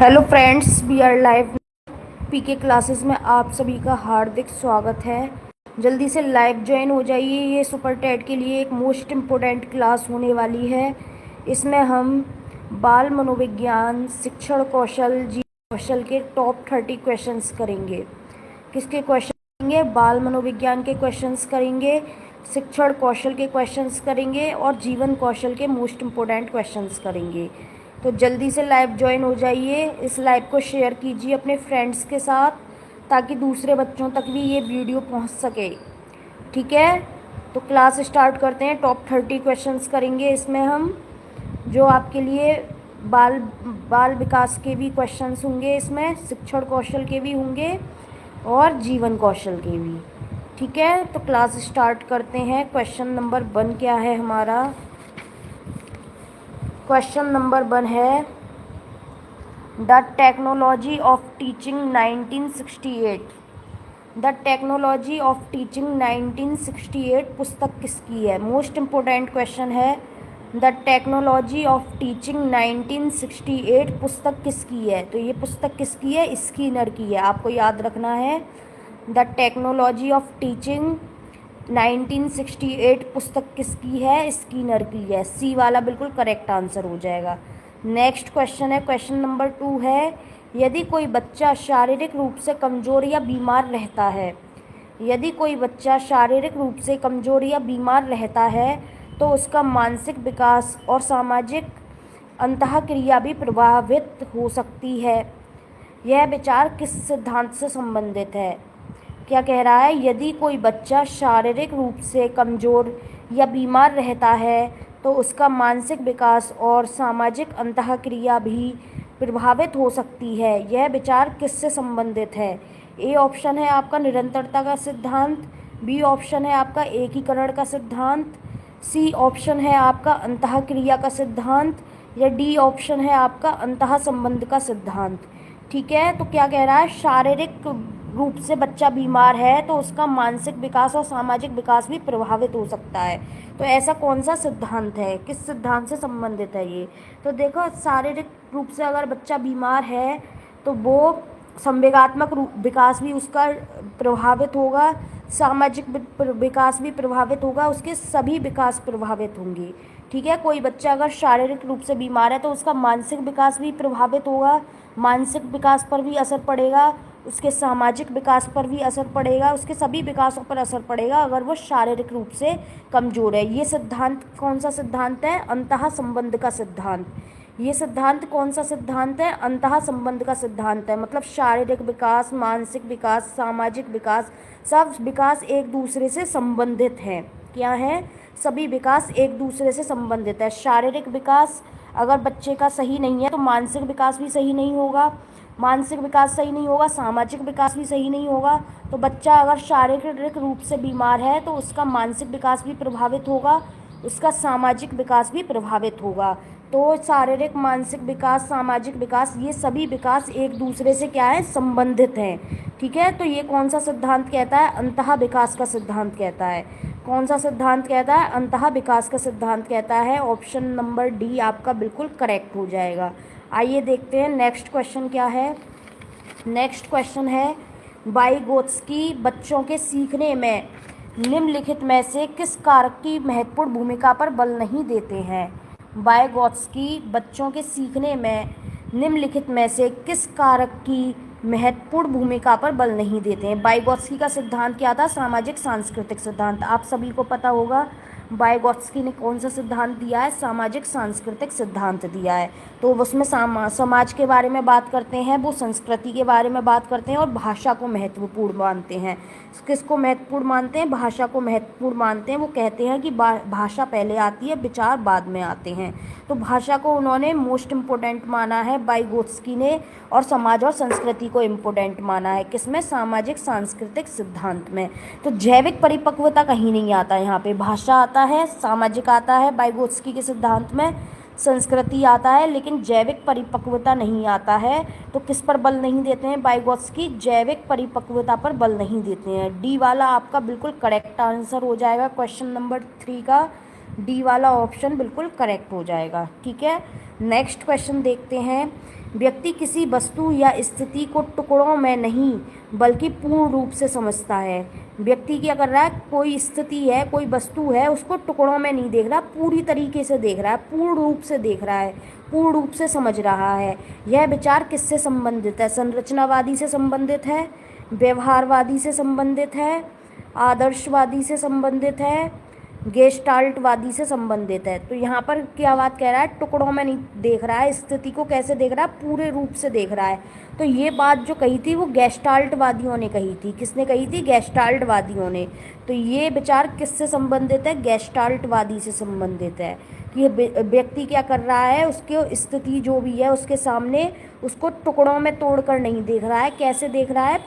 Hello friends, we are live PK classes में आप सभी का हार्दिक स्वागत है। जल्दी से लाइव ज्वाइन हो जाइए। ये सुपर टेट के लिए एक मोस्ट इम्पोर्टेंट क्लास होने वाली है। इसमें हम बाल मनोविज्ञान, शिक्षण कौशल, जीवन कौशल के टॉप 30 क्वेश्चंस करेंगे। किसके क्वेश्चन करेंगे? बाल मनोविज्ञान के क्वेश्चंस करेंगे, शिक्षण कौशल के क्वेश्चंस करेंगे और जीवन कौशल के मोस्ट इम्पोर्टेंट क्वेश्चंस करेंगे। तो जल्दी से लाइव ज्वाइन हो जाइए। इस लाइव को शेयर कीजिए अपने फ्रेंड्स के साथ ताकि दूसरे बच्चों तक भी ये वीडियो पहुंच सके। ठीक है, तो क्लास स्टार्ट करते हैं। टॉप 30 क्वेश्चंस करेंगे इसमें हम, जो आपके लिए बाल बाल विकास के भी क्वेश्चंस होंगे, इसमें शिक्षण कौशल के भी होंगे और जीवन कौशल के भी। ठीक है, तो क्लास स्टार्ट करते हैं। क्वेश्चन नंबर 1 क्या है हमारा? क्वेश्चन नंबर 1 है the technology of teaching 1968। The technology of teaching 1968 पुस्तक किसकी है? मोस्ट इम्पोर्टेंट क्वेश्चन है। द टेक्नोलॉजी ऑफ टीचिंग 1968 पुस्तक किसकी है? तो ये पुस्तक किसकी है? स्कीनर की है। आपको याद रखना है, द टेक्नोलॉजी ऑफ टीचिंग 1968 पुस्तक किसकी है? स्कीनर की है। सी वाला बिल्कुल करेक्ट आंसर हो जाएगा। नेक्स्ट क्वेश्चन है, क्वेश्चन नंबर 2 है यदि कोई बच्चा शारीरिक रूप से कमज़ोर या बीमार रहता है, यदि कोई बच्चा शारीरिक रूप से कमज़ोर या बीमार रहता है तो उसका मानसिक विकास और सामाजिक अंतःक्रिया भी प्रभावित हो सकती है। यह विचार किस सिद्धांत से संबंधित है? क्या कह रहा है? यदि कोई बच्चा शारीरिक रूप से कमज़ोर या बीमार रहता है तो उसका मानसिक विकास और सामाजिक अंतःक्रिया भी प्रभावित हो सकती है। यह विचार किससे संबंधित है? ए ऑप्शन है आपका निरंतरता का सिद्धांत, बी ऑप्शन है आपका एकीकरण का सिद्धांत, सी ऑप्शन है आपका अंतःक्रिया का सिद्धांत या डी ऑप्शन है आपका अंतः संबंध का सिद्धांत। ठीक है, तो क्या कह रहा है? शारीरिक रूप से बच्चा बीमार है तो उसका मानसिक विकास और सामाजिक विकास भी प्रभावित हो सकता है। तो ऐसा कौन सा सिद्धांत है, किस सिद्धांत से संबंधित है ये? तो देखो, शारीरिक रूप से अगर बच्चा बीमार है तो वो संवेगात्मक विकास भी उसका प्रभावित होगा, सामाजिक विकास भी प्रभावित होगा, उसके सभी विकास प्रभावित होंगे। ठीक है, कोई बच्चा अगर शारीरिक रूप से बीमार है तो उसका मानसिक विकास भी प्रभावित होगा, मानसिक विकास पर भी असर पड़ेगा, उसके सामाजिक विकास पर भी असर पड़ेगा, उसके सभी विकासों पर असर पड़ेगा अगर वो शारीरिक रूप से कमज़ोर है। ये सिद्धांत कौन सा सिद्धांत है? अंतः संबंध का सिद्धांत। ये सिद्धांत कौन सा सिद्धांत है? अंतः संबंध का सिद्धांत है। मतलब शारीरिक विकास, मानसिक विकास, सामाजिक विकास, सब विकास एक दूसरे से संबंधित हैं। क्या है? सभी विकास एक दूसरे से संबंधित है। शारीरिक विकास अगर बच्चे का सही नहीं है तो मानसिक विकास भी सही नहीं होगा, मानसिक विकास सही नहीं होगा, सामाजिक विकास भी सही नहीं होगा। तो बच्चा अगर शारीरिक रूप से बीमार है तो उसका मानसिक विकास भी प्रभावित होगा, उसका सामाजिक विकास भी प्रभावित होगा। तो शारीरिक, मानसिक विकास, सामाजिक विकास, ये सभी विकास एक दूसरे से क्या है? संबंधित हैं। ठीक है, तो ये कौन सा सिद्धांत कहता है? अंतः विकास का सिद्धांत कहता है। कौन सा सिद्धांत कहता है? अंतः विकास का सिद्धांत कहता है। ऑप्शन नंबर डी आपका बिल्कुल करेक्ट हो जाएगा। आइए देखते हैं नेक्स्ट क्वेश्चन क्या है। नेक्स्ट क्वेश्चन है वाइगोत्स्की बच्चों के सीखने में निम्नलिखित में से किस कारक की महत्वपूर्ण भूमिका पर बल नहीं देते हैं? वाइगोत्स्की बच्चों के सीखने में निम्नलिखित में से किस कारक की महत्वपूर्ण भूमिका पर बल नहीं देते हैं? वाइगोत्स्की का सिद्धांत क्या था? सामाजिक सांस्कृतिक सिद्धांत। आप सभी को पता होगा वाइगोत्स्की ने कौन सा सिद्धांत दिया है? सामाजिक सांस्कृतिक सिद्धांत दिया है। तो उसमें समाज के बारे में बात करते हैं, वो संस्कृति के बारे में बात करते हैं और भाषा को महत्वपूर्ण मानते हैं। किसको महत्वपूर्ण मानते हैं? भाषा को महत्वपूर्ण मानते हैं। वो कहते हैं कि भाषा पहले आती है, विचार बाद में आते हैं। तो भाषा को उन्होंने मोस्ट इम्पोर्टेंट माना है वाइगोत्स्की ने, और समाज और संस्कृति को इम्पोर्टेंट माना है। किसमें? सामाजिक सांस्कृतिक सिद्धांत में। तो जैविक परिपक्वता कहीं नहीं आता यहाँ पे। भाषा आता है, सामाजिक आता है वाइगोत्स्की के सिद्धांत में, संस्कृति आता है, लेकिन जैविक परिपक्वता नहीं आता है। तो किस पर बल नहीं देते हैं वाइगोत्स्की? जैविक परिपक्वता पर बल नहीं देते हैं। डी वाला आपका बिल्कुल करेक्ट आंसर हो जाएगा। क्वेश्चन नंबर 3 का डी वाला ऑप्शन बिल्कुल करेक्ट हो जाएगा। ठीक है, नेक्स्ट क्वेश्चन देखते हैं। व्यक्ति किसी वस्तु या स्थिति को टुकड़ों में नहीं बल्कि पूर्ण रूप से समझता है। व्यक्ति क्या कर रहा है, कोई स्थिति है, कोई वस्तु है, उसको टुकड़ों में नहीं देख रहा, पूरी तरीके से देख रहा है, पूर्ण रूप से देख रहा है, पूर्ण रूप से समझ रहा है। यह विचार किससे संबंधित है? संरचनावादी से संबंधित है, व्यवहारवादी से संबंधित है, आदर्शवादी से संबंधित है, गेस्टाल्टवादी से संबंधित है। तो यहाँ पर क्या बात कह रहा है, टुकड़ों में नहीं देख रहा है, स्थिति को कैसे देख रहा है, पूरे रूप से देख रहा है। तो ये बात जो कही थी वो गेस्टाल्टवादियों ने कही थी। किसने कही थी? गेस्टाल्टवादियों ने। तो ये विचार किससे संबंधित है? गेस्टाल्टवादी से संबंधित है कि ये व्यक्ति क्या कर रहा है, उसकी स्थिति जो भी है उसके सामने, उसको टुकड़ों में तोड़कर नहीं देख रहा है, कैसे देख रहा है,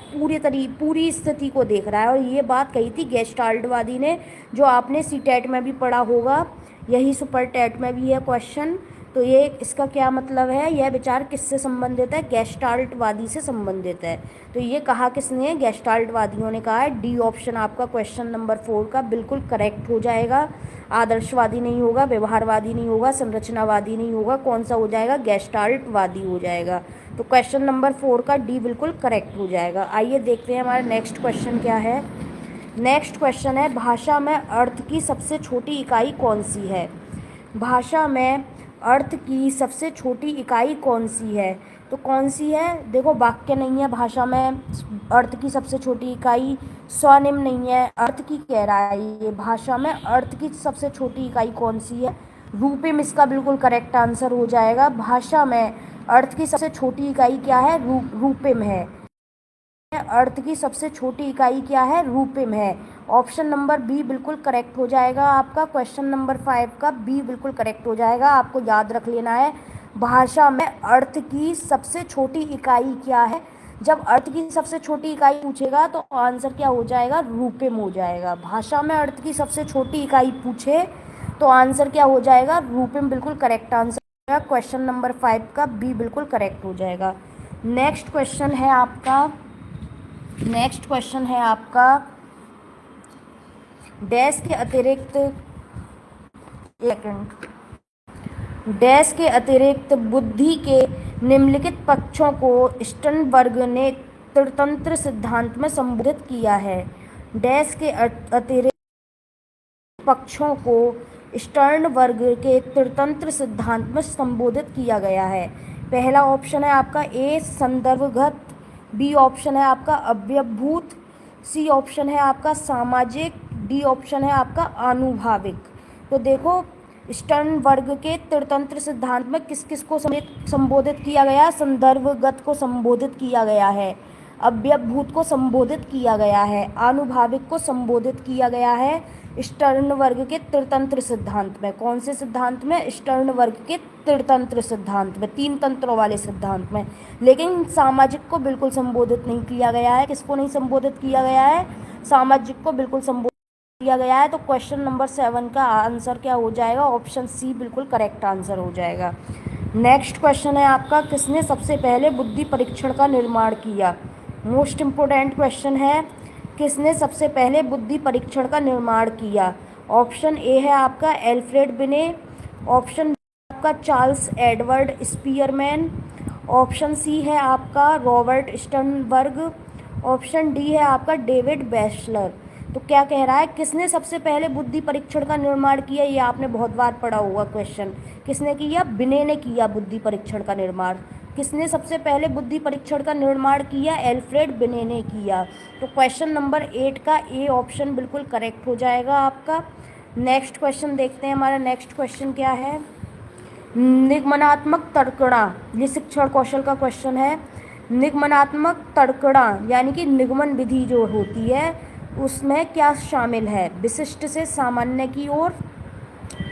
पूरी स्थिति को देख रहा है। और ये बात कही थी गेस्टाल्टवादी ने, जो आपने सीटेट में भी पढ़ा होगा, यही सुपर टेट में भी है क्वेश्चन। तो ये इसका क्या मतलब है, यह विचार किससे संबंधित है? गेस्टाल्टवादी से संबंधित है। तो ये कहा किसने? गेस्टाल्टवादियों ने कहा है। डी ऑप्शन आपका क्वेश्चन नंबर 4 का बिल्कुल करेक्ट हो जाएगा। आदर्शवादी नहीं होगा, व्यवहारवादी नहीं होगा, संरचनावादी नहीं होगा, कौन सा हो जाएगा? गेस्टाल्टवादी हो जाएगा। तो क्वेश्चन नंबर 4 का डी बिल्कुल करेक्ट हो जाएगा। आइए देखते हैं हमारा नेक्स्ट क्वेश्चन क्या है। नेक्स्ट क्वेश्चन है, भाषा में अर्थ की सबसे छोटी इकाई कौन सी है? भाषा में अर्थ की सबसे छोटी इकाई कौन सी है? तो कौन सी है? देखो, वाक्य नहीं है भाषा में अर्थ की सबसे छोटी इकाई, स्वनिम नहीं है, अर्थ की कह रहा है ये। भाषा में अर्थ की सबसे छोटी इकाई कौन सी है? रूपिम इसका बिल्कुल करेक्ट आंसर हो जाएगा। भाषा में अर्थ की सबसे छोटी इकाई क्या है? रूपिम है। अर्थ की सबसे छोटी इकाई क्या है? रूपिम है। ऑप्शन नंबर बी बिल्कुल करेक्ट हो जाएगा आपका। क्वेश्चन नंबर 5 का बी बिल्कुल करेक्ट हो जाएगा। आपको याद रख लेना है, भाषा में अर्थ की सबसे छोटी इकाई क्या है। जब अर्थ की सबसे छोटी इकाई पूछेगा तो आंसर क्या हो जाएगा? रूपिम हो जाएगा। भाषा में अर्थ की सबसे छोटी इकाई पूछे तो आंसर क्या हो जाएगा? रूपिम बिल्कुल करेक्ट आंसर हो जाएगा। क्वेश्चन नंबर 5 का बी बिल्कुल करेक्ट हो जाएगा। नेक्स्ट क्वेश्चन है आपका डैश के अतिरिक्त बुद्धि के निम्नलिखित पक्षों को स्टर्नबर्ग ने त्रितंत्र सिद्धांत में संबोधित किया है। डैश के अतिरिक्त पक्षों को स्टर्नबर्ग के त्रितंत्र सिद्धांत में संबोधित किया गया है। पहला ऑप्शन है आपका ए संदर्भगत, बी ऑप्शन है आपका अव्यवभूत, सी ऑप्शन है आपका सामाजिक, डी ऑप्शन है आपका आनुभाविक। तो देखो, स्टर्नबर्ग के त्रितंत्र सिद्धांत में किस किस को संबोधित किया गया? संदर्भगत को संबोधित किया गया है, अव्यवभूत को संबोधित किया गया है, आनुभाविक को संबोधित किया गया है स्टर्नबर्ग के त्रितंत्र सिद्धांत में। कौन से सिद्धांत में? स्टर्नबर्ग के त्रितंत्र सिद्धांत में, 3 तंत्रों वाले सिद्धांत में। लेकिन सामाजिक को बिल्कुल संबोधित नहीं किया गया है। किसको नहीं संबोधित किया गया है? सामाजिक को बिल्कुल संबोधित किया गया है। तो क्वेश्चन नंबर 7 का आंसर क्या हो जाएगा? ऑप्शन सी बिल्कुल करेक्ट आंसर हो जाएगा। नेक्स्ट क्वेश्चन है आपका, किसने सबसे पहले बुद्धि परीक्षण का निर्माण किया? मोस्ट इम्पोर्टेंट क्वेश्चन है, किसने सबसे पहले बुद्धि परीक्षण का निर्माण किया? ऑप्शन ए है आपका एल्फ्रेड बिने, ऑप्शन बी आपका Charles Edward Spearman, option C है आपका रॉबर्ट स्टर्नबर्ग, ऑप्शन डी है आपका डेविड बैचलर। तो क्या कह रहा है, किसने सबसे पहले बुद्धि परीक्षण का निर्माण किया? ये आपने बहुत बार पढ़ा होगा क्वेश्चन। किसने किया? बिने ने किया बुद्धि परीक्षण का निर्माण। किसने सबसे पहले बुद्धि परीक्षण का निर्माण किया? एल्फ्रेड बिने ने किया। तो क्वेश्चन नंबर 8 का ए ऑप्शन बिल्कुल करेक्ट हो जाएगा आपका। नेक्स्ट क्वेश्चन देखते हैं, हमारा नेक्स्ट क्वेश्चन क्या है। निगमनात्मक तर्कणा, ये शिक्षण कौशल का क्वेश्चन है। निगमनात्मक तर्कणा यानी कि निगमन विधि जो होती है उसमें क्या शामिल है? विशिष्ट से सामान्य की ओर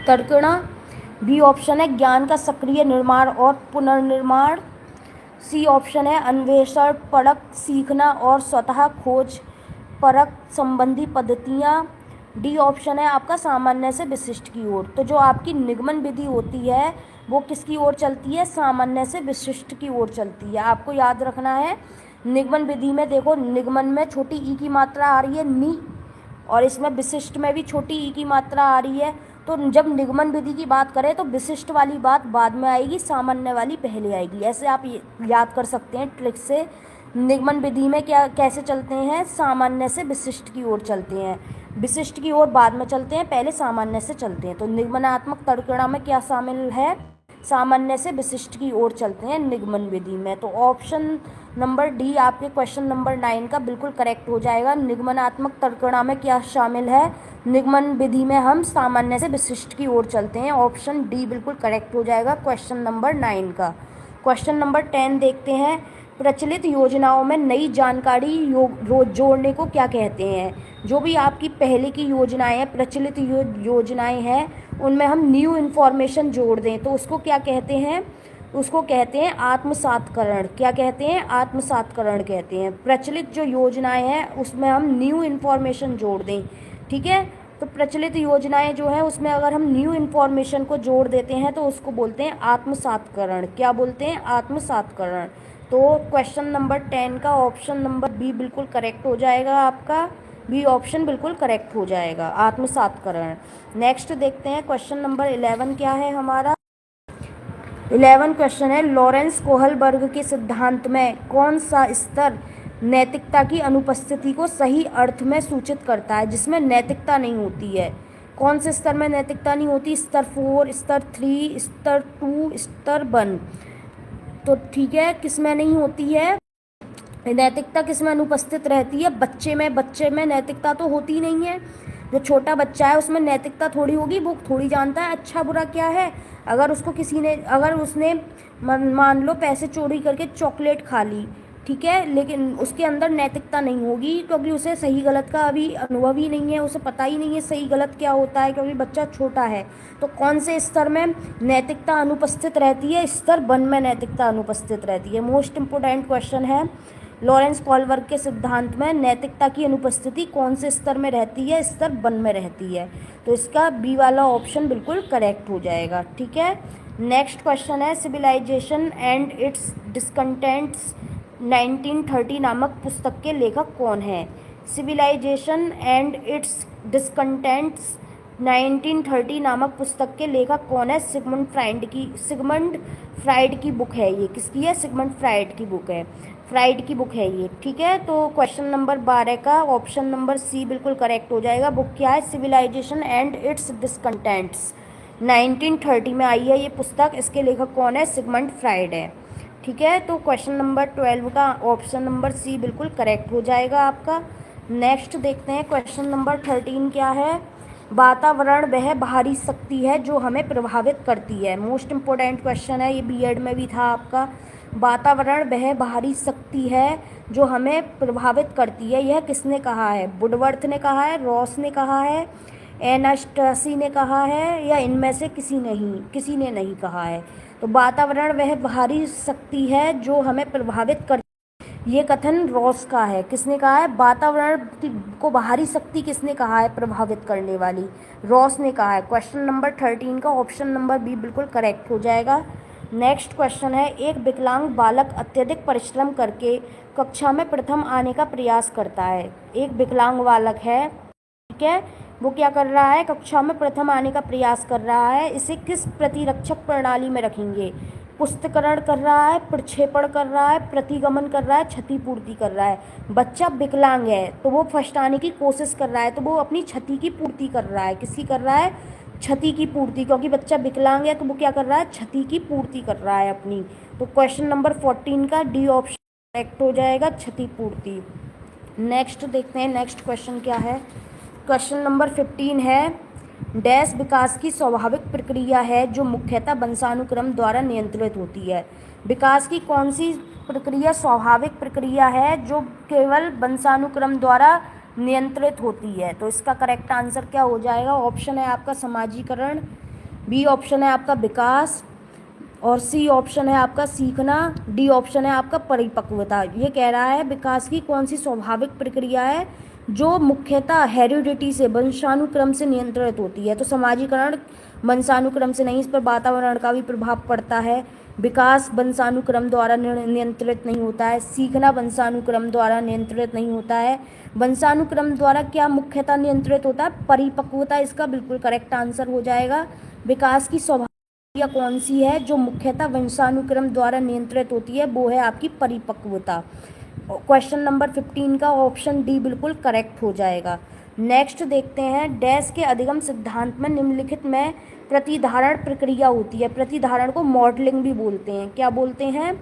तर्कणा। बी ऑप्शन है ज्ञान का सक्रिय निर्माण और पुनर्निर्माण। सी ऑप्शन है अन्वेषण परक सीखना और स्वतः खोज परक संबंधी पद्धतियाँ। डी ऑप्शन है आपका सामान्य से विशिष्ट की ओर। तो जो आपकी निगमन विधि होती है वो किसकी ओर चलती है? सामान्य से विशिष्ट की ओर चलती है। आपको याद रखना है, निगमन विधि में देखो, निगमन में छोटी ई की मात्रा आ रही है नी, और इसमें विशिष्ट में भी छोटी ई की मात्रा आ रही है। तो जब निगमन विधि की बात करें तो विशिष्ट वाली बात बाद में आएगी, सामान्य वाली पहले आएगी। ऐसे आप याद कर सकते हैं ट्रिक से। निगमन विधि में क्या कैसे चलते हैं, सामान्य से विशिष्ट की ओर चलते हैं, विशिष्ट की ओर बाद में चलते हैं, पहले सामान्य से चलते हैं। तो निगमनात्मक तर्कणा में क्या शामिल है, सामान्य से विशिष्ट की ओर चलते हैं निगमन विधि में। तो ऑप्शन नंबर डी आपके क्वेश्चन नंबर 9 का बिल्कुल करेक्ट हो जाएगा। निगमनात्मक तर्कणा में क्या शामिल है, निगमन विधि में हम सामान्य से विशिष्ट की ओर चलते हैं। ऑप्शन डी बिल्कुल करेक्ट हो जाएगा क्वेश्चन नंबर 9 का। क्वेश्चन नंबर 10 देखते हैं। प्रचलित योजनाओं में नई जानकारी जोड़ने को क्या कहते हैं। जो भी आपकी पहले की योजनाएं हैं, प्रचलित योजनाएं हैं, उनमें हम न्यू इन्फॉर्मेशन जोड़ दें तो उसको क्या कहते हैं, उसको कहते हैं आत्मसातकरण। क्या कहते हैं, आत्मसातकरण कहते हैं। प्रचलित जो योजनाएं हैं उसमें हम न्यू इन्फॉर्मेशन जोड़ दें, ठीक है। तो प्रचलित योजनाएं जो हैं उसमें अगर हम न्यू इन्फॉर्मेशन को जोड़ देते हैं तो उसको बोलते हैं आत्मसातकरण। क्या बोलते हैं, आत्मसातकरण। तो क्वेश्चन नंबर 10 का ऑप्शन नंबर बी बिल्कुल करेक्ट हो जाएगा आपका, बी ऑप्शन बिल्कुल करेक्ट हो जाएगा, आत्मसातकरण। नेक्स्ट देखते हैं क्वेश्चन नंबर 11 क्या है हमारा। 11 क्वेश्चन है, लॉरेंस कोहलबर्ग के सिद्धांत में कौन सा स्तर नैतिकता की अनुपस्थिति को सही अर्थ में सूचित करता है, जिसमें नैतिकता नहीं होती है। कौन से स्तर में नैतिकता नहीं होती, स्तर 4, स्तर 3, स्तर 2, स्तर 1। तो ठीक है, किस में नहीं होती है नैतिकता, किस में अनुपस्थित रहती है, बच्चे में। बच्चे में नैतिकता तो होती नहीं है। जो छोटा बच्चा है उसमें नैतिकता थोड़ी होगी, वो थोड़ी जानता है अच्छा बुरा क्या है। अगर उसको किसी ने, अगर उसने मान लो पैसे चोरी करके चॉकलेट खा ली, ठीक है, लेकिन उसके अंदर नैतिकता नहीं होगी क्योंकि उसे सही गलत का अभी अनुभव ही नहीं है, उसे पता ही नहीं है सही गलत क्या होता है, क्योंकि बच्चा छोटा है। तो कौन से स्तर में नैतिकता अनुपस्थित रहती है, स्तर 1 में नैतिकता अनुपस्थित रहती है। मोस्ट इम्पोर्टेंट क्वेश्चन है, लॉरेंस कोहलबर्ग के सिद्धांत में नैतिकता की अनुपस्थिति कौन से स्तर में रहती है, स्तर 1 में रहती है। तो इसका बी वाला ऑप्शन बिल्कुल करेक्ट हो जाएगा, ठीक है। नेक्स्ट क्वेश्चन है, सिविलाइजेशन एंड इट्स डिस्कंटेंट्स 1930 नामक पुस्तक के लेखक कौन है। सिविलाइजेशन एंड इट्स डिस्कंटेंट्स 1930 नामक पुस्तक के लेखक कौन है, सिगमंड फ्राइड की बुक है ये। किसकी है, सिगमंड फ्राइड की बुक है, फ्राइड की बुक है ये, ठीक है। तो क्वेश्चन नंबर 12 का ऑप्शन नंबर सी बिल्कुल करेक्ट हो जाएगा। बुक क्या है, सिविलाइजेशन एंड इट्स डिस्कंटेंट्स, 1930 में आई है ये पुस्तक। इसके लेखक कौन है, सिगमंड फ्राइड है, ठीक है। तो क्वेश्चन नंबर 12 का ऑप्शन नंबर सी बिल्कुल करेक्ट हो जाएगा आपका। नेक्स्ट देखते हैं क्वेश्चन नंबर 13 क्या है। वातावरण वह बाहरी शक्ति है जो हमें प्रभावित करती है। मोस्ट इम्पोर्टेंट क्वेश्चन है, ये बीएड में भी था आपका। वातावरण वह बाहरी शक्ति है जो हमें प्रभावित करती है, यह किसने कहा है। वुडवर्थ ने कहा है, रॉस ने कहा है, एनास्टसी ने कहा है, या इनमें से किसी ने नहीं कहा है। तो वातावरण वह बाहरी शक्ति है जो हमें प्रभावित कर, ये कथन रॉस का है। किसने कहा है, वातावरण को बाहरी शक्ति किसने कहा है प्रभावित करने वाली, रॉस ने कहा है। क्वेश्चन नंबर 13 का ऑप्शन नंबर बी बिल्कुल करेक्ट हो जाएगा। नेक्स्ट क्वेश्चन है, एक विकलांग बालक अत्यधिक परिश्रम करके कक्षा में प्रथम आने का प्रयास करता है। एक विकलांग बालक है, ठीक है, वो क्या कर रहा है, कक्षा में प्रथम आने का प्रयास कर रहा है। इसे किस प्रतिरक्षक प्रणाली में रखेंगे, पुष्टिकरण कर रहा है, प्रक्षेपण कर रहा है, प्रतिगमन कर रहा है, क्षतिपूर्ति कर रहा है। बच्चा विकलांग है तो वो फर्स्ट आने की कोशिश कर रहा है, तो वो अपनी क्षति की पूर्ति कर रहा है। किसकी कर रहा है, क्षति की पूर्ति, क्योंकि बच्चा विकलांग है तो वो क्या कर रहा है, क्षति की पूर्ति कर रहा है अपनी। तो क्वेश्चन नंबर 14 का डी ऑप्शन करेक्ट हो जाएगा, क्षतिपूर्ति। नेक्स्ट देखते हैं, नेक्स्ट क्वेश्चन क्या है। क्वेश्चन नंबर 15 है, डैश विकास की स्वाभाविक प्रक्रिया है जो मुख्यतः वंशानुक्रम द्वारा नियंत्रित होती है। विकास की कौन सी प्रक्रिया स्वाभाविक प्रक्रिया है जो केवल वंशानुक्रम द्वारा नियंत्रित होती है। तो इसका करेक्ट आंसर क्या हो जाएगा, ऑप्शन है आपका समाजीकरण, बी ऑप्शन है आपका विकास, और सी ऑप्शन है आपका सीखना, डी ऑप्शन है आपका परिपक्वता। ये कह रहा है विकास की कौन सी स्वाभाविक प्रक्रिया है जो मुख्यतः हेरिडिटी से, वंशानुक्रम से नियंत्रित होती है। तो समाजीकरण वंशानुक्रम से नहीं, इस पर वातावरण का भी प्रभाव पड़ता है, विकास वंशानुक्रम द्वारा नियंत्रित नहीं होता है, सीखना वंशानुक्रम द्वारा नियंत्रित नहीं होता है। वंशानुक्रम द्वारा क्या मुख्यतः नियंत्रित होता है? परिपक्वता इसका बिल्कुल करेक्ट आंसर हो जाएगा। विकास की स्वभाव या कौन सी है जो मुख्यतः वंशानुक्रम द्वारा नियंत्रित होती है? वो है आपकी परिपक्वता। क्वेश्चन नंबर 15 का ऑप्शन डी बिल्कुल करेक्ट हो जाएगा। नेक्स्ट देखते हैं, डैश के अधिगम सिद्धांत में निम्नलिखित में प्रतिधारण प्रक्रिया होती है। प्रतिधारण को मॉडलिंग भी बोलते हैं। क्या बोलते हैं?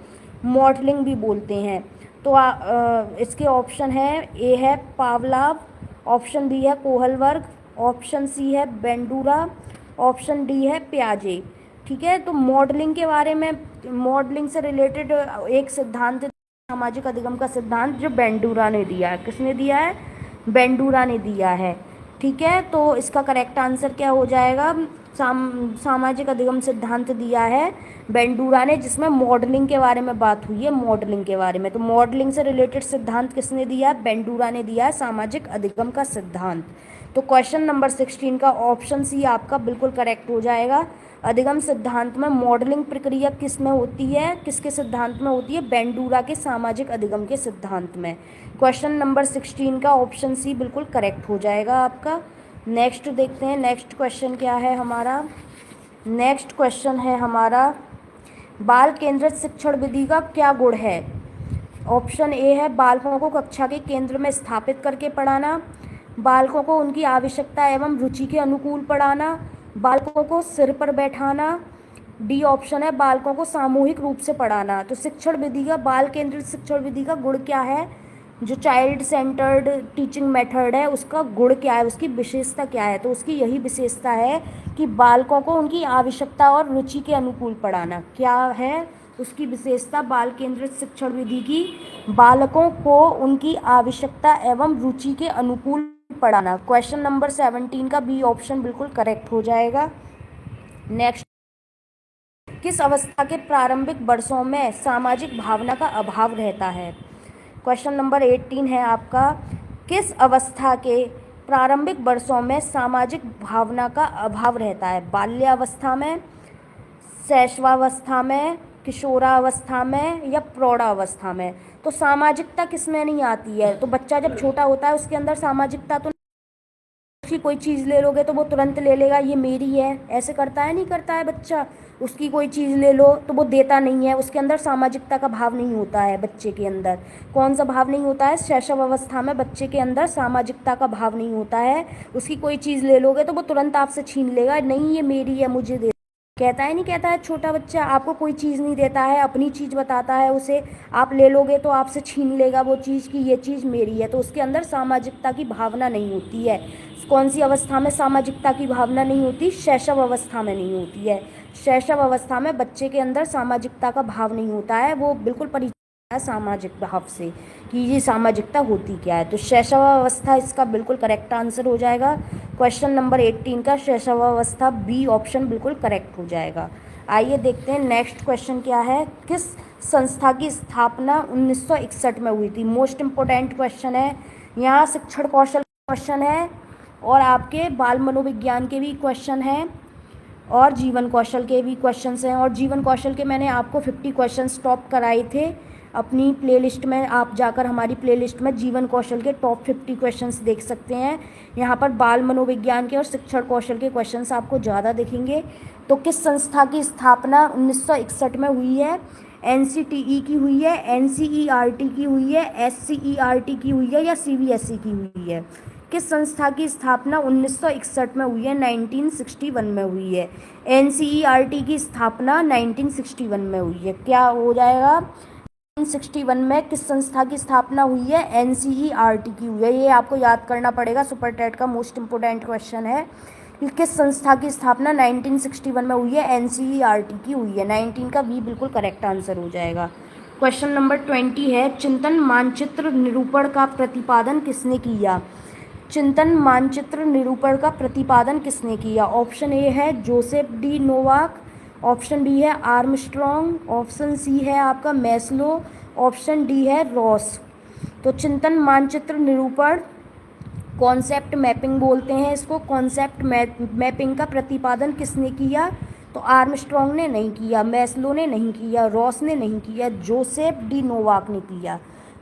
मॉडलिंग भी बोलते हैं। तो इसके ऑप्शन है, ए है पावलाव, ऑप्शन बी है कोहलवर्ग, ऑप्शन सी है बेंडूरा, ऑप्शन डी है पियाजे। ठीक है, तो मॉडलिंग के बारे में, मॉडलिंग से रिलेटेड एक सिद्धांत, सामाजिक अधिगम का सिद्धांत जो बेंडूरा ने दिया है। किसने दिया है? बेंडूरा ने दिया है। ठीक है, तो इसका करेक्ट आंसर क्या हो जाएगा? सामाजिक अधिगम सिद्धांत दिया है बेंडूरा ने, जिसमें मॉडलिंग के बारे में बात हुई है, मॉडलिंग के बारे में। तो मॉडलिंग से रिलेटेड सिद्धांत किसने दिया है? बेंडूरा ने दिया है सामाजिक अधिगम का सिद्धांत। तो क्वेश्चन नंबर 16 का ऑप्शन सी आपका बिल्कुल करेक्ट हो जाएगा। अधिगम सिद्धांत में मॉडलिंग प्रक्रिया किस में होती है? किसके सिद्धांत में होती है? बेंडूरा के सामाजिक अधिगम के सिद्धांत में। क्वेश्चन नंबर 16 का ऑप्शन सी बिल्कुल करेक्ट हो जाएगा आपका। नेक्स्ट देखते हैं, नेक्स्ट क्वेश्चन क्या है हमारा। नेक्स्ट क्वेश्चन है हमारा, बाल केंद्रित शिक्षण विधि का क्या गुण है? ऑप्शन ए है बालकों को कक्षा के केंद्र में स्थापित करके पढ़ाना, बालकों को उनकी आवश्यकता एवं रुचि के अनुकूल पढ़ाना, बालकों को सिर पर बैठाना, डी ऑप्शन है बालकों को सामूहिक रूप से पढ़ाना। तो शिक्षण विधि का, बाल केंद्रित शिक्षण विधि का गुण क्या है? जो चाइल्ड सेंटर्ड टीचिंग मेथड है उसका गुण क्या है, उसकी विशेषता क्या है? तो उसकी यही विशेषता है कि बालकों को उनकी आवश्यकता और रुचि के अनुकूल पढ़ाना। क्या है उसकी विशेषता बाल केंद्रित शिक्षण विधि की? बालकों को उनकी आवश्यकता एवं रुचि के अनुकूल पढ़ाना। क्वेश्चन नंबर 17 का बी ऑप्शन बिल्कुल करेक्ट हो जाएगा। नेक्स्ट, किस अवस्था के प्रारंभिक वर्षों में सामाजिक भावना का अभाव रहता है? क्वेश्चन नंबर 18 है आपका, किस अवस्था के प्रारंभिक वर्षों में सामाजिक भावना का अभाव रहता है? बाल्यावस्था में, शैशवावस्था में, किशोरावस्था में या प्रौढ़ावस्था में? तो सामाजिकता किस में नहीं आती है? तो बच्चा जब छोटा होता है उसके अंदर सामाजिकता तो, उसकी कोई चीज़ ले लोगे तो वो तुरंत ले लेगा, ये मेरी है, ऐसे करता है नहीं करता है बच्चा? उसकी कोई चीज़ ले लो तो वो देता नहीं है, उसके अंदर सामाजिकता का भाव नहीं होता है बच्चे के अंदर। कौन सा भाव नहीं होता है? शैशव अवस्था में बच्चे के अंदर सामाजिकता का भाव नहीं होता है। उसकी कोई चीज़ ले लोगे तो वो तुरंत आपसे छीन लेगा, नहीं ये मेरी है, मुझे दे। कहता है नहीं कहता है छोटा बच्चा? आपको कोई चीज़ नहीं देता है, अपनी चीज़ बताता है उसे, आप ले लोगे तो आपसे छीन लेगा वो चीज़ कि ये चीज़ मेरी है। तो उसके अंदर सामाजिकता की भावना नहीं होती है। कौन सी अवस्था में सामाजिकता की भावना नहीं होती? शैशव अवस्था में नहीं होती है। शैशव अवस्था में बच्चे के अंदर सामाजिकता का भाव नहीं होता है, वो बिल्कुल परिचित है सामाजिक भाव से कि ये सामाजिकता होती क्या है। तो शैशव अवस्था इसका बिल्कुल करेक्ट आंसर हो जाएगा। क्वेश्चन नंबर 18 का शैशव अवस्था बी ऑप्शन बिल्कुल करेक्ट हो जाएगा। आइए देखते हैं नेक्स्ट क्वेश्चन क्या है, किस संस्था की स्थापना 1961 में हुई थी? मोस्ट इम्पोर्टेंट क्वेश्चन है। यहाँ शिक्षण कौशल क्वेश्चन है और आपके बाल मनोविज्ञान के भी क्वेश्चन हैं और जीवन कौशल के भी क्वेश्चंस हैं। और जीवन कौशल के मैंने आपको 50 क्वेश्चंस टॉप कराए थे अपनी प्लेलिस्ट में। आप जाकर हमारी प्लेलिस्ट में जीवन कौशल के टॉप 50 क्वेश्चंस देख सकते हैं। यहाँ पर बाल मनोविज्ञान के और शिक्षण कौशल के क्वेश्चंस आपको ज़्यादा दिखेंगे। तो किस संस्था की स्थापना 1961 में हुई है? NCTE की हुई है, NCERT की हुई है, SCERT की हुई है या CBSE की हुई है? किस संस्था की स्थापना 1961 में हुई है? 1961 में हुई है। NCERT की स्थापना 1961 में हुई है। क्या हो जाएगा? 1961 में किस संस्था की स्थापना हुई है? NCERT की हुई है। ये आपको याद करना पड़ेगा, सुपर टेट का मोस्ट इम्पोर्टेंट क्वेश्चन है कि किस संस्था की स्थापना 1961 में हुई है? NCERT की हुई है। 19 का बी बिल्कुल करेक्ट आंसर हो जाएगा। क्वेश्चन नंबर 20 है, चिंतन मानचित्र निरूपण का प्रतिपादन किसने किया? चिंतन मानचित्र निरूपण का प्रतिपादन किसने किया? ऑप्शन ए है Joseph D Novak, option B है आर्मस्ट्रॉन्ग, ऑप्शन सी है आपका मैस्लो, ऑप्शन डी है रॉस। तो चिंतन मानचित्र निरूपण, कॉन्सेप्ट मैपिंग बोलते हैं इसको, कॉन्सेप्ट मैपिंग का प्रतिपादन किसने किया? तो आर्मस्ट्रॉन्ग ने नहीं किया, मैस्लो ने नहीं किया, रॉस ने नहीं किया, जोसेफ डी नोवाक ने किया।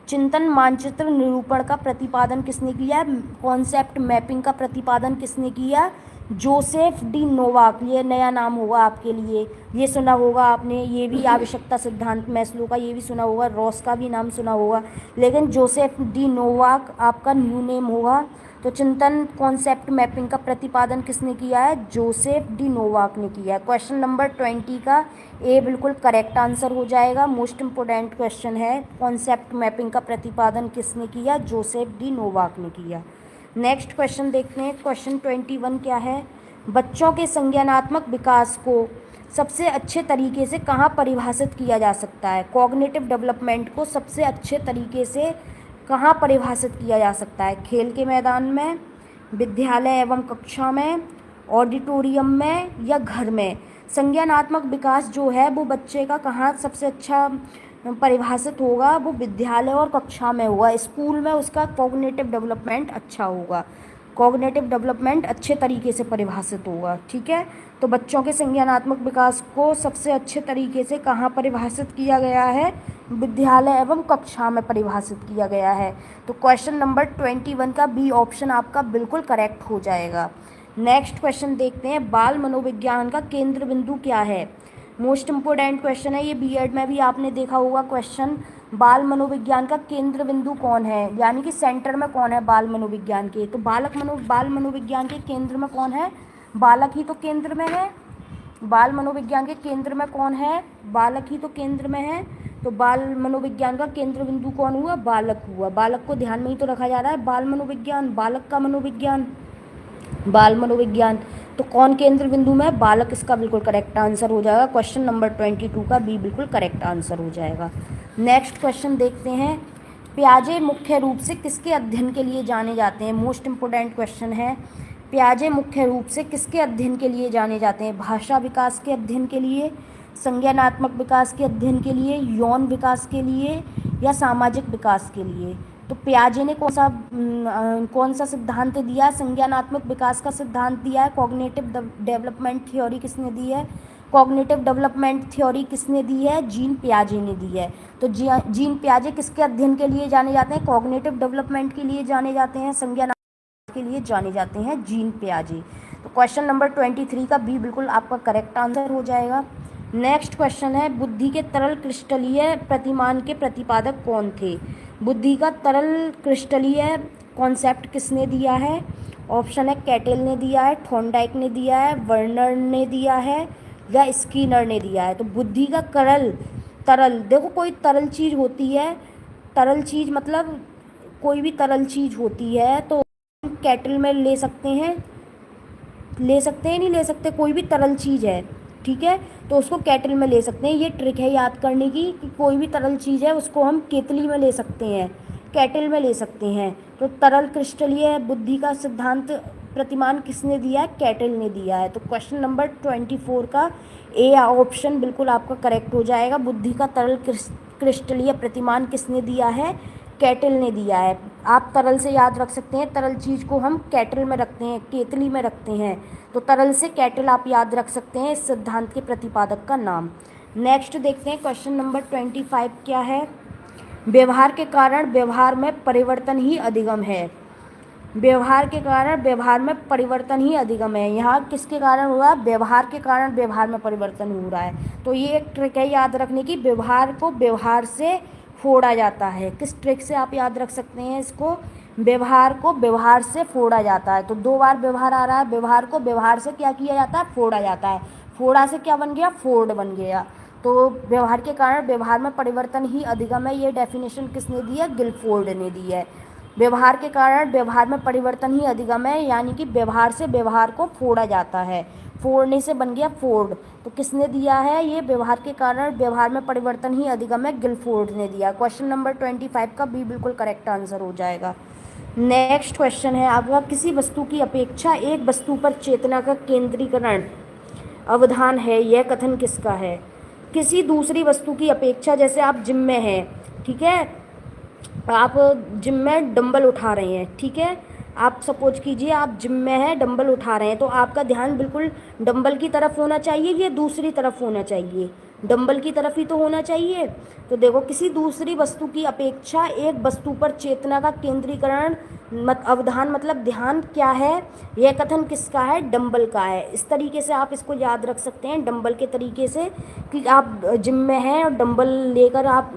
चिंतन मानचित्र निरूपण का प्रतिपादन किसने किया? कॉन्सेप्ट मैपिंग का प्रतिपादन किसने किया? Joseph D Novak. ये नया नाम होगा आपके लिए, ये सुना होगा आपने, ये भी आवश्यकता सिद्धांत मैस्लो का ये भी सुना होगा, रॉस का भी नाम सुना होगा, लेकिन जोसेफ डी नोवाक आपका न्यू नेम होगा। तो चिंतन कॉन्सेप्ट मैपिंग का प्रतिपादन किसने किया है? जोसेफ डी नोवाक ने किया है। क्वेश्चन नंबर 20 का ए बिल्कुल करेक्ट आंसर हो जाएगा। मोस्ट इम्पोर्टेंट क्वेश्चन है, कॉन्सेप्ट मैपिंग का प्रतिपादन किसने किया? जोसेफ डी नोवाक ने किया। नेक्स्ट क्वेश्चन देखते हैं, क्वेश्चन 21 क्या है? बच्चों के संज्ञानात्मक विकास को सबसे अच्छे तरीके से कहाँ परिभाषित किया जा सकता है? कॉग्निटिव डेवलपमेंट को सबसे अच्छे तरीके से कहाँ परिभाषित किया जा सकता है? खेल के मैदान में, विद्यालय एवं कक्षा में, ऑडिटोरियम में या घर में? संज्ञानात्मक विकास जो है वो बच्चे का कहाँ सबसे अच्छा परिभाषित होगा? वो विद्यालय और कक्षा में होगा। स्कूल में उसका कॉग्निटिव डेवलपमेंट अच्छा होगा, कॉग्निटिव डेवलपमेंट अच्छे तरीके से परिभाषित होगा। ठीक है, तो बच्चों के संज्ञानात्मक विकास को सबसे अच्छे तरीके से कहाँ परिभाषित किया गया है? विद्यालय एवं कक्षा में परिभाषित किया गया है। तो क्वेश्चन नंबर 21 का बी ऑप्शन आपका बिल्कुल करेक्ट हो जाएगा। नेक्स्ट क्वेश्चन देखते हैं, बाल मनोविज्ञान का केंद्र बिंदु क्या है? मोस्ट इम्पोर्टेंट क्वेश्चन है ये, बीएड में भी आपने देखा होगा क्वेश्चन। बाल मनोविज्ञान का केंद्र बिंदु कौन है, यानी कि सेंटर में कौन है बाल मनोविज्ञान के? तो बाल मनोविज्ञान के केंद्र में कौन है? बालक ही तो केंद्र में है। बाल मनोविज्ञान के केंद्र में कौन है? बालक ही तो केंद्र में है। तो बाल मनोविज्ञान का केंद्र बिंदु कौन हुआ? बालक हुआ। बालक को ध्यान में ही तो रखा जा रहा है। बाल मनोविज्ञान, बालक का मनोविज्ञान, बाल मनोविज्ञान, तो कौन केंद्र बिंदु में? बालक इसका बिल्कुल करेक्ट आंसर हो जाएगा। क्वेश्चन नंबर 22 का बी बिल्कुल करेक्ट आंसर हो जाएगा। नेक्स्ट क्वेश्चन देखते हैं, पियाजे मुख्य रूप से किसके अध्ययन के लिए जाने जाते हैं? मोस्ट इम्पोर्टेंट क्वेश्चन है, पियाजे मुख्य रूप से किसके अध्ययन के लिए जाने जाते हैं? भाषा विकास के अध्ययन के लिए, संज्ञानात्मक विकास के अध्ययन के लिए, यौन विकास के लिए या सामाजिक विकास के लिए? तो पियाजे ने कौन सा सिद्धांत दिया है? संज्ञानात्मक विकास का सिद्धांत दिया है। कॉग्निटिव डेवलपमेंट थ्योरी किसने दी है? कॉग्निटिव डेवलपमेंट थ्योरी किसने दी है? जीन पियाजे ने दी है। तो जीन पियाजे किसके अध्ययन के लिए जाने जाते हैं? कॉग्निटिव डेवलपमेंट के लिए जाने जाते हैं, संज्ञानात्मक के लिए जाने जाते हैं जीन पियाजे। तो क्वेश्चन नंबर 23 का बी बिल्कुल आपका करेक्ट आंसर हो जाएगा। नेक्स्ट क्वेश्चन है, बुद्धि के तरल क्रिस्टलीय प्रतिमान के प्रतिपादक कौन थे? बुद्धि का तरल क्रिस्टलीय कॉन्सेप्ट किसने दिया है? ऑप्शन है कैटेल ने दिया है, थॉर्नडाइक ने दिया है, वर्नर ने दिया है या स्कीनर ने दिया है। तो बुद्धि का तरल देखो, कोई तरल चीज़ होती है, तरल चीज़ मतलब कोई भी तरल चीज़ होती है तो हम कैटल में ले सकते हैं, नहीं ले सकते, कोई भी तरल चीज़ है, ठीक है, तो उसको कैटल में ले सकते हैं। ये ट्रिक है याद करने की कि कोई भी तरल चीज़ है उसको हम केतली में ले सकते हैं, कैटल में ले सकते हैं। तो तरल क्रिस्टलीय बुद्धि का सिद्धांत प्रतिमान किसने दिया है? कैटल ने दिया है। तो क्वेश्चन नंबर 24 का ए ऑप्शन बिल्कुल आपका करेक्ट हो जाएगा। बुद्धि का तरल क्रिस्टलीय प्रतिमान किसने दिया है? कैटल ने दिया है। आप तरल से याद रख सकते हैं, तरल चीज़ को हम कैटल में रखते हैं, केतली में रखते हैं, तो तरल से कैटल आप याद रख सकते हैं इस सिद्धांत के प्रतिपादक का नाम। नेक्स्ट देखते हैं, क्वेश्चन नंबर 25 क्या है? व्यवहार के कारण व्यवहार में परिवर्तन ही अधिगम है। व्यवहार के कारण व्यवहार में परिवर्तन ही अधिगम है। यहाँ किसके कारण हो रहा है? व्यवहार के कारण व्यवहार में परिवर्तन हो रहा है। तो ये एक ट्रिक है याद रखने की, व्यवहार को व्यवहार से फोड़ा जाता है। किस ट्रिक से आप याद रख सकते हैं इसको? व्यवहार को व्यवहार से फोड़ा जाता है। तो दो बार व्यवहार आ रहा है, व्यवहार को व्यवहार से क्या किया जाता है? फोड़ा जाता है। फोड़ा से क्या बन गया? फोर्ड बन गया। तो व्यवहार के कारण व्यवहार में परिवर्तन ही अधिगम है, ये डेफिनेशन किसने दी है? गिलफोर्ड ने दी है। व्यवहार के कारण व्यवहार में परिवर्तन ही अधिगम है, यानी कि व्यवहार से व्यवहार को फोड़ा जाता है, फोड़ने से बन गया फोर्ड। तो किसने दिया है ये? व्यवहार के कारण व्यवहार में परिवर्तन ही अधिगम है, गिलफोर्ड ने दिया। क्वेश्चन नंबर 25 का बी बिल्कुल करेक्ट आंसर हो जाएगा। नेक्स्ट क्वेश्चन है आपका, किसी वस्तु की अपेक्षा एक वस्तु पर चेतना का केंद्रीकरण अवधान है, यह कथन किसका है? किसी दूसरी वस्तु की अपेक्षा, जैसे आप जिम में हैं, ठीक है, आप जिम में डंबल उठा रहे हैं, ठीक है, आप सपोज कीजिए आप जिम में हैं, डंबल उठा रहे हैं, तो आपका ध्यान बिल्कुल डंबल की तरफ होना चाहिए या दूसरी तरफ होना चाहिए? डंबल की तरफ ही तो होना चाहिए। तो देखो, किसी दूसरी वस्तु की अपेक्षा एक वस्तु पर चेतना का केंद्रीकरण अवधान मतलब ध्यान क्या है, यह कथन किसका है? डंबल का है। इस तरीके से आप इसको याद रख सकते हैं डंबल के तरीके से, कि आप जिम में हैं और डंबल लेकर आप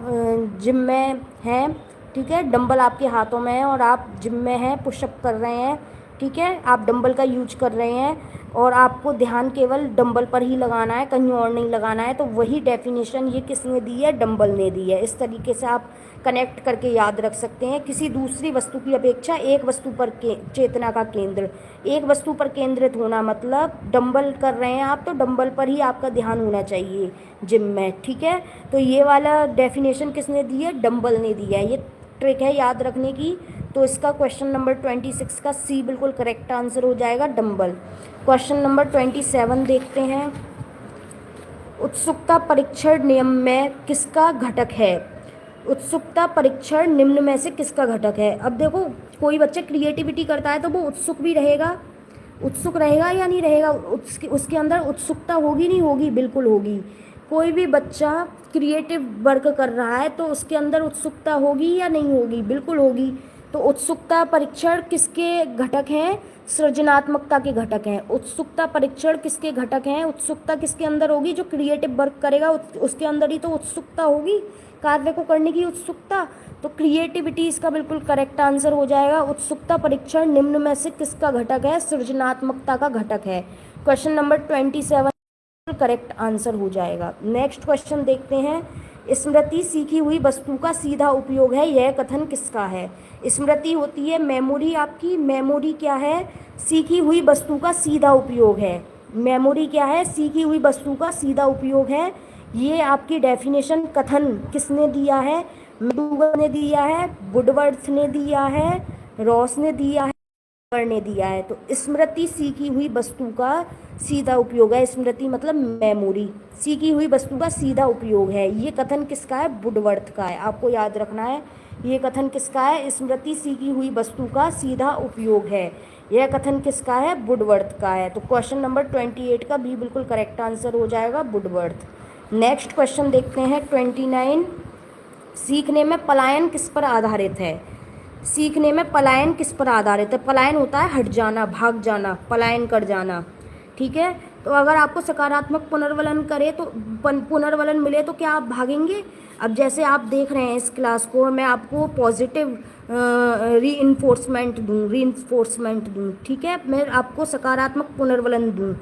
जिम में हैं, ठीक है, डंबल आपके हाथों में है और आप जिम में हैं, पुशअप कर रहे हैं, ठीक है, आप डंबल का यूज कर रहे हैं और आपको ध्यान केवल डंबल पर ही लगाना है, कहीं और नहीं लगाना है। तो वही डेफिनेशन ये किसने दी है? डंबल ने दी है। इस तरीके से आप कनेक्ट करके याद रख सकते हैं। किसी दूसरी वस्तु की अपेक्षा एक वस्तु पर चेतना का केंद्र, एक वस्तु पर केंद्रित होना मतलब डंबल कर रहे हैं आप, तो डंबल पर ही आपका ध्यान होना चाहिए जिम में, ठीक है। तो ये वाला डेफिनेशन किसने दी है? डंबल ने दी है। ये ट्रिक है याद रखने की। तो इसका क्वेश्चन नंबर 26 का सी बिल्कुल करेक्ट आंसर हो जाएगा, डंबल। क्वेश्चन नंबर 27 देखते हैं। उत्सुकता परीक्षण नियम में किसका घटक है? उत्सुकता परीक्षण निम्न में से किसका घटक है? अब देखो, कोई बच्चा क्रिएटिविटी करता है तो वो उत्सुक भी रहेगा, उत्सुक रहेगा या नहीं रहेगा? उसके अंदर उत्सुकता होगी नहीं होगी? बिल्कुल होगी। कोई भी बच्चा क्रिएटिव वर्क कर रहा है तो उसके अंदर उत्सुकता होगी या नहीं होगी? बिल्कुल होगी। तो उत्सुकता परीक्षण किसके घटक हैं? सृजनात्मकता के घटक हैं। उत्सुकता परीक्षण किसके घटक हैं? उत्सुकता किसके अंदर होगी? जो क्रिएटिव वर्क करेगा उसके अंदर ही तो उत्सुकता होगी, कार्य को करने की उत्सुकता। तो क्रिएटिविटी इसका बिल्कुल करेक्ट आंसर हो जाएगा। उत्सुकता परीक्षण निम्न में से किसका घटक है? सृजनात्मकता का घटक है। क्वेश्चन नंबर 27 करेक्ट आंसर हो जाएगा। नेक्स्ट क्वेश्चन देखते हैं। स्मृति सीखी हुई वस्तु का सीधा उपयोग है, यह कथन किसका है? स्मृति होती है मेमोरी आपकी। मेमोरी क्या है? सीखी हुई वस्तु का सीधा उपयोग है। मेमोरी क्या है? सीखी हुई वस्तु का सीधा उपयोग है। ये आपकी डेफिनेशन कथन किसने दिया है? मैक्डूगल ने दिया है, वुडवर्थ ने दिया है, रॉस ने दिया है, ने दिया है। तो स्मृति सीखी हुई वस्तु का सीधा उपयोग है। स्मृति मतलब मेमोरी, सीखी हुई वस्तु का सीधा उपयोग है। ये कथन किसका है? वुडवर्थ का है। आपको याद रखना है ये कथन किसका है? स्मृति सीखी हुई वस्तु का सीधा उपयोग है। यह कथन किसका है? वुडवर्थ का है। तो क्वेश्चन नंबर 28 का भी बिल्कुल करेक्ट आंसर हो जाएगा, वुडवर्थ। नेक्स्ट क्वेश्चन देखते हैं 29। सीखने में पलायन किस पर आधारित है? सीखने में पलायन किस पर आधारित है? पलायन होता है हट जाना, भाग जाना, पलायन कर जाना, ठीक है। तो अगर आपको सकारात्मक पुनर्वलन करे तो पुनर्वलन मिले तो क्या आप भागेंगे? अब जैसे आप देख रहे हैं इस क्लास को, मैं आपको पॉजिटिव रीइंफोर्समेंट दूँ, ठीक है, मैं आपको सकारात्मक पुनर्वलन दूँ,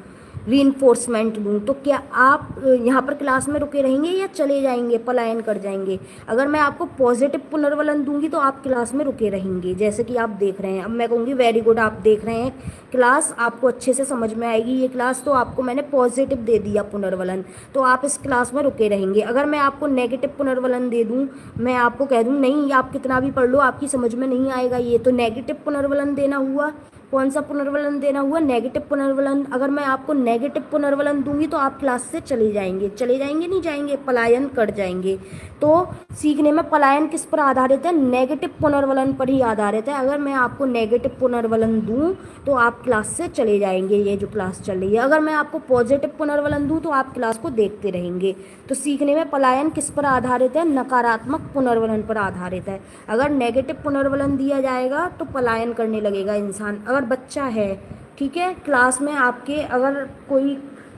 रीइंफोर्समेंट दूँ, तो क्या आप यहाँ पर क्लास में रुके रहेंगे या चले जाएंगे, पलायन कर जाएंगे? अगर मैं आपको पॉजिटिव पुनर्वलन दूंगी तो आप क्लास में रुके रहेंगे, जैसे कि आप देख रहे हैं। अब मैं कहूँगी वेरी गुड, आप देख रहे हैं क्लास, आपको अच्छे से समझ में आएगी ये क्लास, तो आपको मैंने पॉजिटिव दे दिया पुनर्वलन, तो आप इस क्लास में रुके रहेंगे। अगर मैं आपको नेगेटिव पुनर्वलन दे दूँ, मैं आपको कह दूँ नहीं आप कितना भी पढ़ लो आपकी समझ में नहीं आएगा ये, तो नेगेटिव पुनर्वलन देना हुआ। कौन सा पुनर्वलन देना हुआ? नेगेटिव पुनर्वलन। अगर मैं आपको नेगेटिव पुनर्वलन दूंगी तो आप क्लास से चले जाएंगे, चले जाएंगे नहीं जाएंगे, पलायन कर जाएंगे। तो सीखने में पलायन किस पर आधारित है? नेगेटिव पुनर्वलन पर ही आधारित है। अगर मैं आपको नेगेटिव पुनर्वलन दूं तो आप क्लास से चले जाएंगे, ये जो क्लास चल रही है। अगर मैं आपको पॉजिटिव पुनर्वलन दूं तो आप क्लास को देखते रहेंगे। तो सीखने में पलायन किस पर आधारित है? नकारात्मक पुनर्वलन पर आधारित है। अगर नेगेटिव पुनर्वलन दिया जाएगा तो पलायन करने लगेगा इंसान। अगर बच्चा है, ठीक है, क्लास में आपके अगर कोई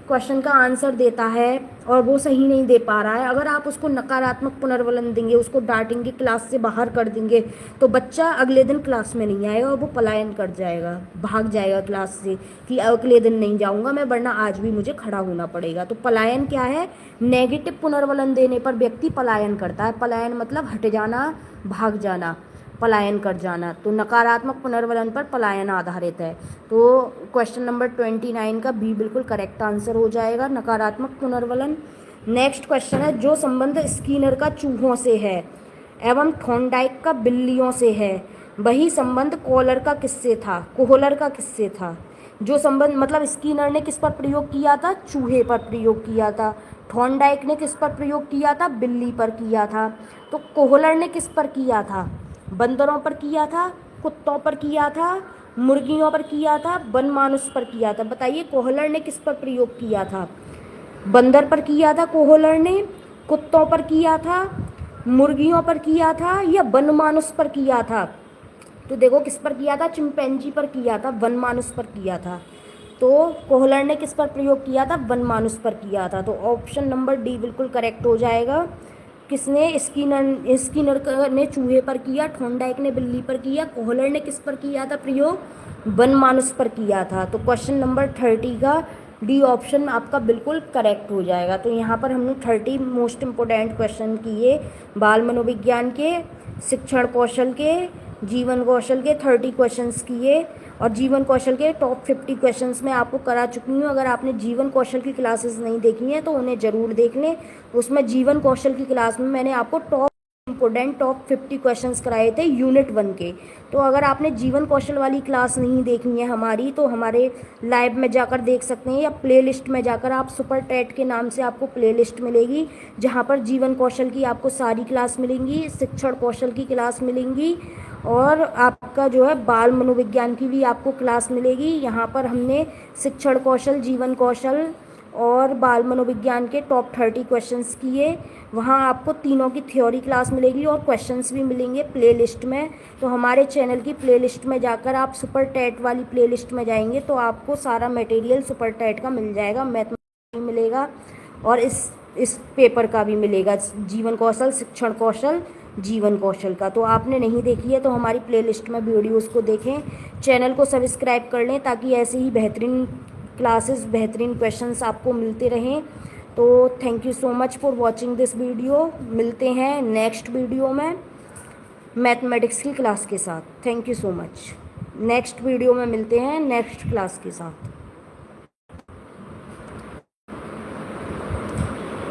क्वेश्चन का आंसर देता है और वो सही नहीं दे पा रहा है, अगर आप उसको नकारात्मक पुनर्वलन देंगे, उसको डांटेंगे, क्लास से बाहर कर देंगे, तो बच्चा अगले दिन क्लास में नहीं आएगा और वो पलायन कर जाएगा, भाग जाएगा क्लास से कि अगले दिन नहीं जाऊंगा मैं, वरना आज भी मुझे खड़ा होना पड़ेगा। तो पलायन क्या है? नेगेटिव पुनर्वलन देने पर व्यक्ति पलायन करता है। पलायन मतलब हट जाना, भाग जाना, पलायन कर जाना। तो नकारात्मक पुनर्वलन पर पलायन आधारित है। तो क्वेश्चन नंबर 29 का बी बिल्कुल करेक्ट आंसर हो जाएगा, नकारात्मक पुनर्वलन। नेक्स्ट क्वेश्चन है, जो संबंध स्किनर का चूहों से है एवं थॉर्नडाइक का बिल्लियों से है, वही संबंध कोहलर का किससे था? कोहलर का किससे था? जो संबंध मतलब स्किनर ने किस पर प्रयोग किया था? चूहे पर प्रयोग किया था। थॉर्नडाइक ने किस पर प्रयोग किया था? बिल्ली पर किया था। तो कोहलर ने किस पर किया था? बंदरों पर किया था, कुत्तों पर किया था, मुर्गियों पर किया था, वनमानुष पर किया था। बताइए कोहलर ने किस पर प्रयोग किया था? बंदर पर किया था कोहलर ने, कुत्तों पर किया था, मुर्गियों पर किया था, या वनमानुष पर किया था? तो देखो किस पर किया था, चिंपैंजी पर किया था, वनमानुष पर किया था। तो कोहलर ने किस पर प्रयोग किया था? वनमानुष पर किया था। तो ऑप्शन नंबर डी बिल्कुल करेक्ट हो जाएगा। किसने? स्किनर ने चूहे पर किया, थॉर्नडाइक ने बिल्ली पर किया, कोहलर ने किस पर किया था प्रयोग? वनमानुष पर किया था। तो क्वेश्चन नंबर 30 का डी ऑप्शन आपका बिल्कुल करेक्ट हो जाएगा। तो यहाँ पर हमने 30 मोस्ट इम्पोर्टेंट क्वेश्चन किए, बाल मनोविज्ञान के, शिक्षण कौशल के, जीवन कौशल के 30 क्वेश्चंस किए, और जीवन कौशल के टॉप 50 क्वेश्चंस मैं आपको करा चुकी हूँ। अगर आपने जीवन कौशल की क्लासेस नहीं देखी हैं तो उन्हें ज़रूर देख लें। उसमें जीवन कौशल की क्लास में मैंने आपको टॉप 50 क्वेश्चंस कराए थे यूनिट 1 के। तो अगर आपने जीवन कौशल वाली क्लास नहीं देखनी है हमारी, तो हमारे लाइव में जाकर देख सकते हैं, या प्लेलिस्ट में जाकर आप सुपर टेट के नाम से आपको प्लेलिस्ट मिलेगी, जहां पर जीवन कौशल की आपको सारी क्लास मिलेंगी, शिक्षण कौशल की क्लास मिलेंगी, और आपका जो है बाल मनोविज्ञान की भी आपको क्लास मिलेगी। यहाँ पर हमने शिक्षण कौशल, जीवन कौशल और बाल मनोविज्ञान के टॉप 30 क्वेश्चंस किए। वहाँ आपको तीनों की थ्योरी क्लास मिलेगी और क्वेश्चंस भी मिलेंगे प्लेलिस्ट में। तो हमारे चैनल की प्लेलिस्ट में जाकर आप सुपर टेट वाली प्लेलिस्ट में जाएंगे तो आपको सारा मटेरियल सुपर टेट का मिल जाएगा, मैथमेटिक्स भी मिलेगा और इस पेपर का भी मिलेगा, जीवन कौशल, शिक्षण कौशल, जीवन कौशल का। तो आपने नहीं देखी है तो हमारी प्लेलिस्ट में वीडियोस को देखें, चैनल को सब्सक्राइब कर लें ताकि ऐसे ही बेहतरीन क्लासेस, बेहतरीन क्वेश्चंस आपको मिलते रहें। तो thank you so much for watching this video. मिलते हैं नेक्स्ट वीडियो में मैथमेटिक्स की क्लास के साथ। Thank you so much. Next video में मिलते हैं नेक्स्ट क्लास के साथ।